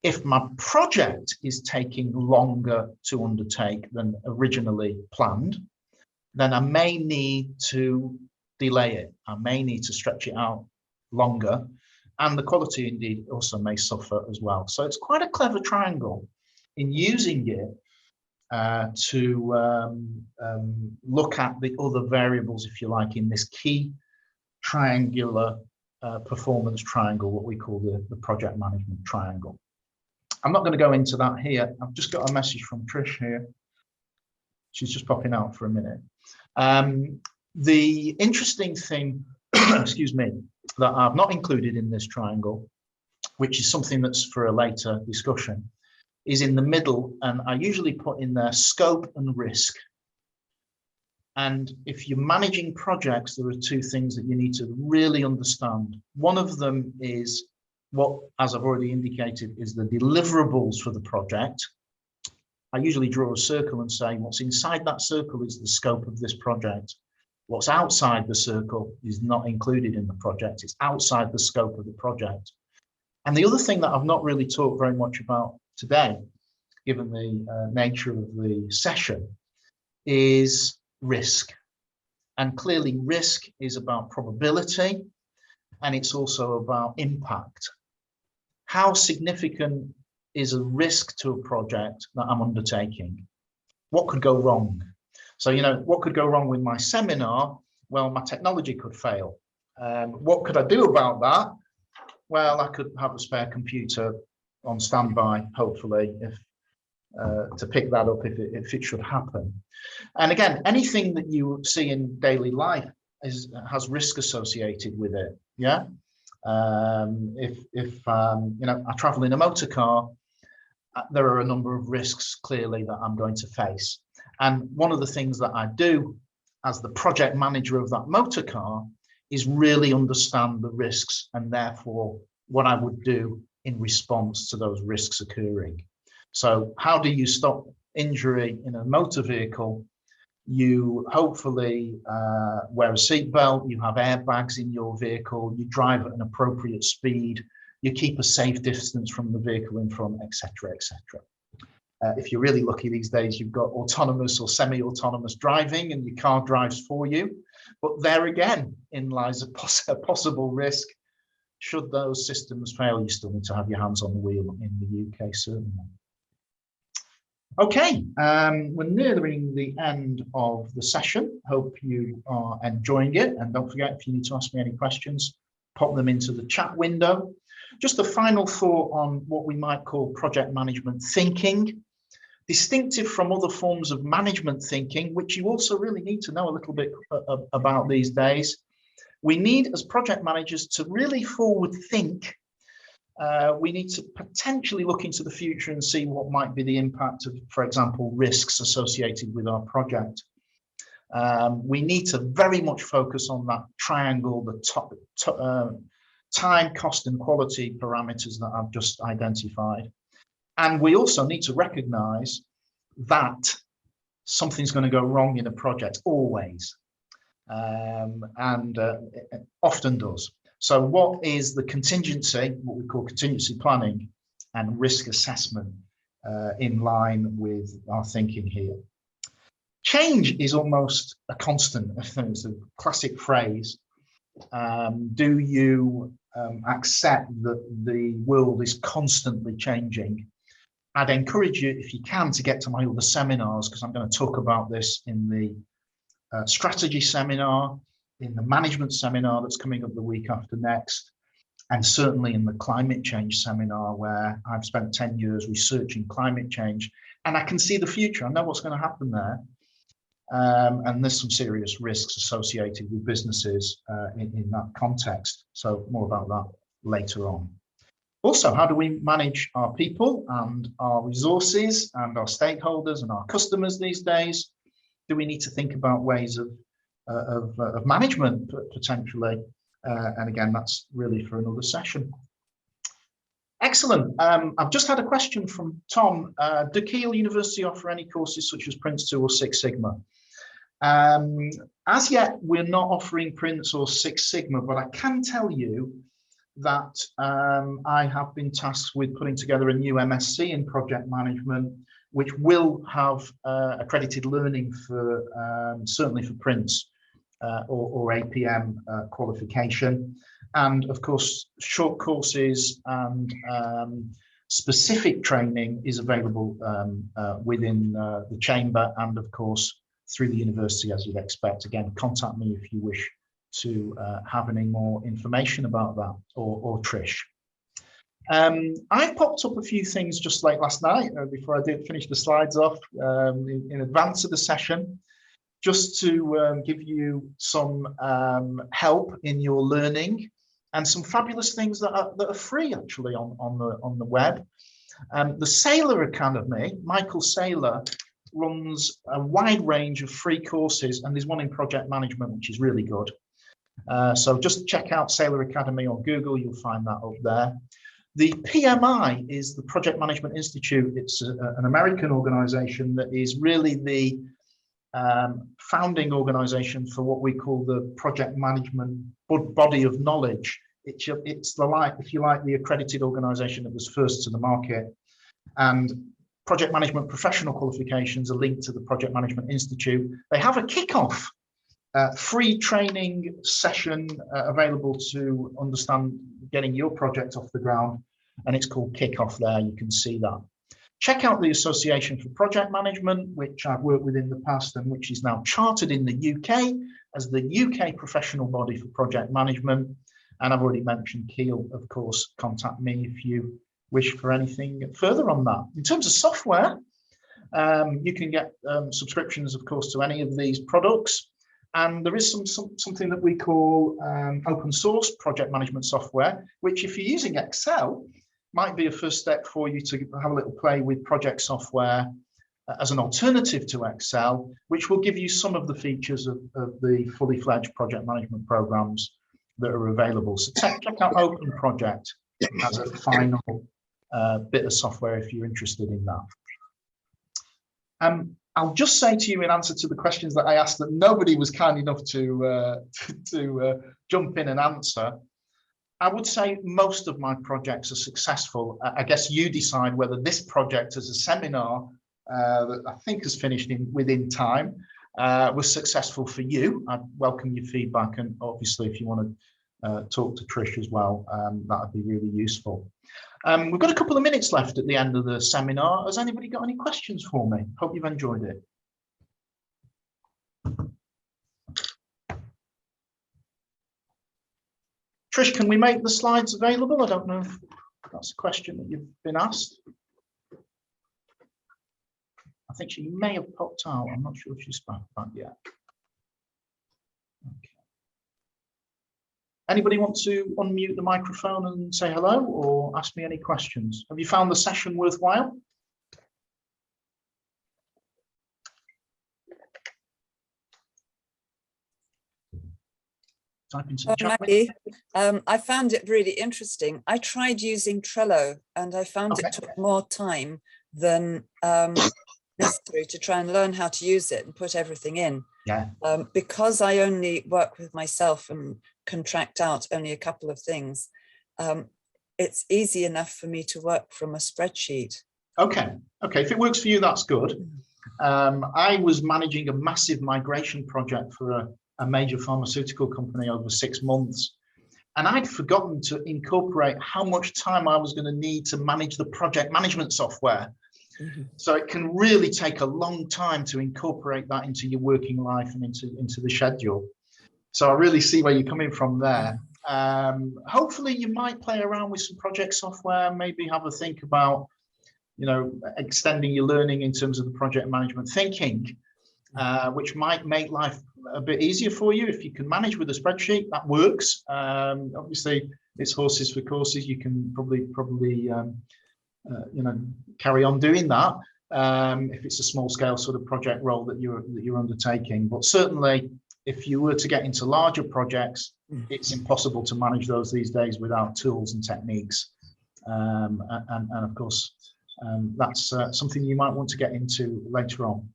If my project is taking longer to undertake than originally planned, then I may need to delay it. I may need to stretch it out longer, and the quality indeed also may suffer as well. So it's quite a clever triangle in using it to look at the other variables, if you like, in this key triangular performance triangle, what we call the project management triangle. I'm not going to go into that here. I've just got a message from Trish here. She's just popping out for a minute. The interesting thing, excuse me, that I've not included in this triangle, which is something that's for a later discussion, is in the middle, and I usually put in there scope and risk. And if you're managing projects, there are two things that you need to really understand. One of them is what, as I've already indicated, is the deliverables for the project. I usually draw a circle and say what's inside that circle is the scope of this project. What's outside the circle is not included in the project. It's outside the scope of the project. And the other thing that I've not really talked very much about today, given the nature of the session, is risk. And clearly risk is about probability, and it's also about impact. How significant is a risk to a project that I'm undertaking? What could go wrong? So, you know, what could go wrong with my seminar? Well, my technology could fail. What could I do about that? Well, I could have a spare computer on standby, hopefully, if to pick that up if it should happen. And again, anything that you see in daily life has risk associated with it. Yeah. If you know, I travel in a motor car, there are a number of risks clearly that I'm going to face. And one of the things that I do as the project manager of that motor car is really understand the risks and therefore what I would do in response to those risks occurring. So how do you stop injury in a motor vehicle? You hopefully wear a seatbelt, you have airbags in your vehicle, you drive at an appropriate speed, you keep a safe distance from the vehicle in front, etc., etc. If you're really lucky these days, you've got autonomous or semi-autonomous driving and your car drives for you. But there again, in lies a possible risk. Should those systems fail, you still need to have your hands on the wheel in the UK, certainly. Okay, we're nearing the end of the session. Hope you are enjoying it. And don't forget, if you need to ask me any questions, pop them into the chat window. Just a final thought on what we might call project management thinking. Distinctive from other forms of management thinking, which you also really need to know a little bit about these days. We need, as project managers, to really forward think. We need to potentially look into the future and see what might be the impact of, for example, risks associated with our project. We need to very much focus on that triangle, the time, cost, and quality parameters that I've just identified. And we also need to recognize that something's going to go wrong in a project, always, and often does. So what is the contingency, what we call contingency planning and risk assessment in line with our thinking here? Change is almost a constant. I think it's a classic phrase. Do you accept that the world is constantly changing? I'd encourage you, if you can, to get to my other seminars, because I'm going to talk about this in the strategy seminar, in the management seminar that's coming up the week after next, and certainly in the climate change seminar, where I've spent 10 years researching climate change, and I can see the future. I know what's going to happen there. And there's some serious risks associated with businesses in that context. So more about that later on. Also, how do we manage our people and our resources and our stakeholders and our customers these days? Do we need to think about ways of management potentially? And again, that's really for another session. Excellent. I've just had a question from Tom. Do Keele University offer any courses such as Prince 2 or Six Sigma? As yet, we're not offering Prince or Six Sigma, but I can tell you that I have been tasked with putting together a new MSc in project management, which will have accredited learning for certainly for Prince or APM qualification. And of course, short courses and specific training is available within the chamber and of course through the university, as you'd expect. Again, contact me if you wish to have any more information about that, or Trish. I popped up a few things just like last night before I did finish the slides off in advance of the session, just to give you some help in your learning and some fabulous things that are free actually on the web. The Sailor Academy, Michael Saylor, runs a wide range of free courses, and there's one in project management which is really good. So just check out Sailor Academy on Google, you'll find that up there. The PMI is the Project Management Institute. It's an American organization that is really the founding organization for what we call the project management body of knowledge. It's the, if you like, the accredited organization that was first to the market. And project management professional qualifications are linked to the Project Management Institute. They have a kickoff free training session available to understand getting your project off the ground, and it's called Kickoff there. You can see that. Check out the Association for Project Management, which I've worked with in the past and which is now chartered in the UK as the UK professional body for project management. And I've already mentioned Kiel, of course. Contact me if you wish for anything further on that. In terms of software, you can get subscriptions, of course, to any of these products. And there is something that we call open source project management software, which if you're using Excel, might be a first step for you to have a little play with project software as an alternative to Excel, which will give you some of the features of the fully fledged project management programs that are available. So check out Open Project as a final bit of software if you're interested in that. I'll just say to you in answer to the questions that I asked that nobody was kind enough to jump in and answer. I would say most of my projects are successful. I guess you decide whether this project as a seminar that I think has finished within time was successful for you. I'd welcome your feedback, and obviously if you want to talk to Trish as well, that would be really useful. We've got a couple of minutes left at the end of the seminar. Has anybody got any questions for me? Hope you've enjoyed it. Trish, can we make the slides available? I don't know if that's a question that you've been asked. I think she may have popped out. I'm not sure if she's back yet. Okay. Anybody want to unmute the microphone and say hello or ask me any questions? Have you found the session worthwhile? Type into the chat. Maggie, I found it really interesting. I tried using Trello and I found it took more time than necessary to try and learn how to use it and put everything in. Yeah. Because I only work with myself and contract out only a couple of things, it's easy enough for me to work from a spreadsheet. Okay, if it works for you, that's good. I was managing a massive migration project for a major pharmaceutical company over 6 months, and I'd forgotten to incorporate how much time I was going to need to manage the project management software. So it can really take a long time to incorporate that into your working life and into the schedule. So I really see where you're coming from there. Hopefully you might play around with some project software, maybe have a think about, extending your learning in terms of the project management thinking, which might make life a bit easier for you. If you can manage with a spreadsheet, that works. Obviously it's horses for courses. You can probably carry on doing that if it's a small scale sort of project role that you're undertaking. But certainly if you were to get into larger projects, it's impossible to manage those these days without tools and techniques. And of course, that's something you might want to get into later on.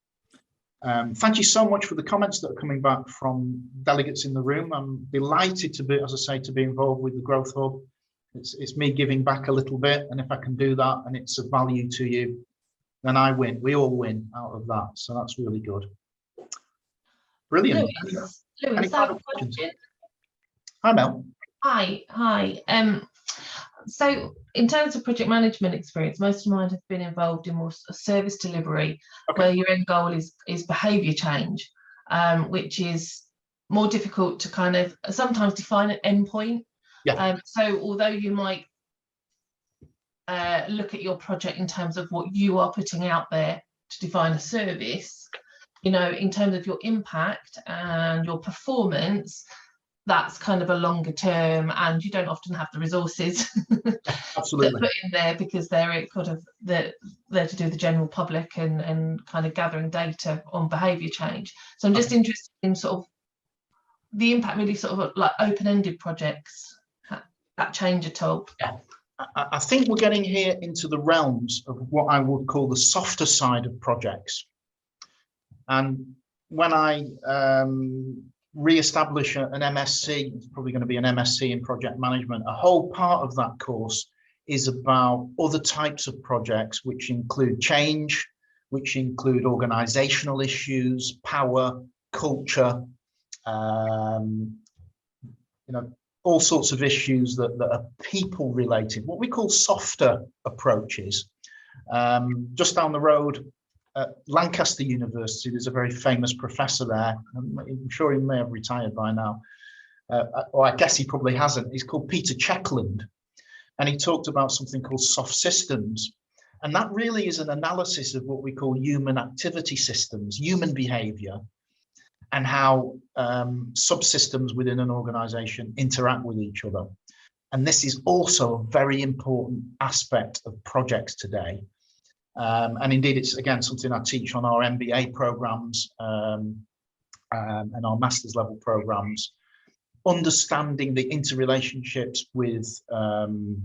Thank you so much for the comments that are coming back from delegates in the room. I'm delighted to be, as I say, to be involved with the Growth Hub. It's me giving back a little bit, and if I can do that and it's of value to you, then I win. We all win out of that, so that's really good. Brilliant. Lewis, Any final questions? Hi, Mel. Hi. So in terms of project management experience, most of mine have been involved in more service delivery, where your end goal is behaviour change, which is more difficult to kind of sometimes define an endpoint. Yeah. So although you might look at your project in terms of what you are putting out there to define a service, you know, in terms of your impact and your performance, that's kind of a longer term, and you don't often have the resources Absolutely. to put in there, because they're kind of there to do the general public and kind of gathering data on behaviour change. So I'm just interested in sort of the impact, really sort of like open-ended projects that change at all. Yeah. I think we're getting here into the realms of what I would call the softer side of projects. And when I re-establish an MSc, it's probably going to be an MSc in project management, a whole part of that course is about other types of projects, which include change, which include organizational issues, power, culture, all sorts of issues that are people related, what we call softer approaches. Just down the road at Lancaster University, there's a very famous professor there. I'm sure he may have retired by now, or I guess he probably hasn't. He's called Peter Checkland, and he talked about something called soft systems. And that really is an analysis of what we call human activity systems, human behavior, and how subsystems within an organization interact with each other. And this is also a very important aspect of projects today. And indeed, it's, again, something I teach on our MBA programs and our master's level programs, understanding the interrelationships with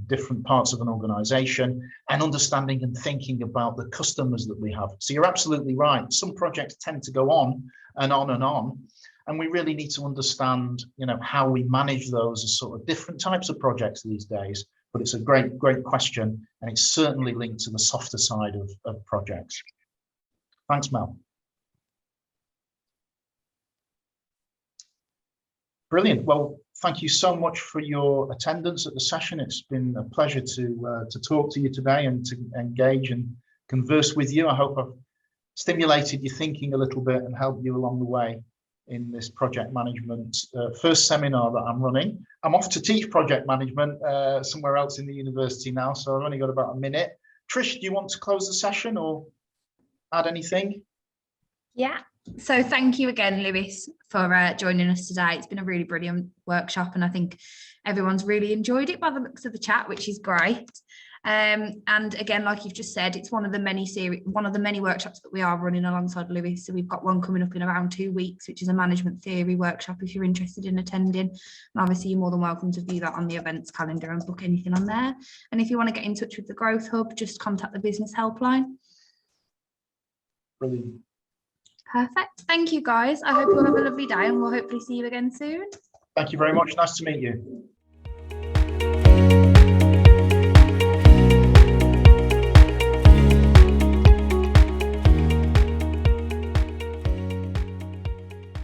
different parts of an organization, and understanding and thinking about the customers that we have. So you're absolutely right. Some projects tend to go on and on and on, and we really need to understand, how we manage those as sort of different types of projects these days. But it's a great question, and it's certainly linked to the softer side of projects. Thanks, Mel. Brilliant. Well, thank you so much for your attendance at the session. It's been a pleasure to talk to you today and to engage and converse with you. I hope I've stimulated your thinking a little bit and helped you along the way in this project management first seminar that I'm running. I'm off to teach project management somewhere else in the university now, so I've only got about a minute. Trish, do you want to close the session or add anything? Yeah. So thank you again, Lewis, for joining us today. It's been a really brilliant workshop, and I think everyone's really enjoyed it by the looks of the chat, which is great. And again, like you've just said, it's one of the many workshops that we are running alongside Lewis. So we've got one coming up in around 2 weeks, which is a management theory workshop if you're interested in attending. And obviously you're more than welcome to view that on the events calendar and book anything on there. And if you want to get in touch with the Growth Hub, just contact the business helpline. Brilliant. Perfect. Thank you, guys. I hope you'll have a lovely day, and we'll hopefully see you again soon. Thank you very much. Nice to meet you.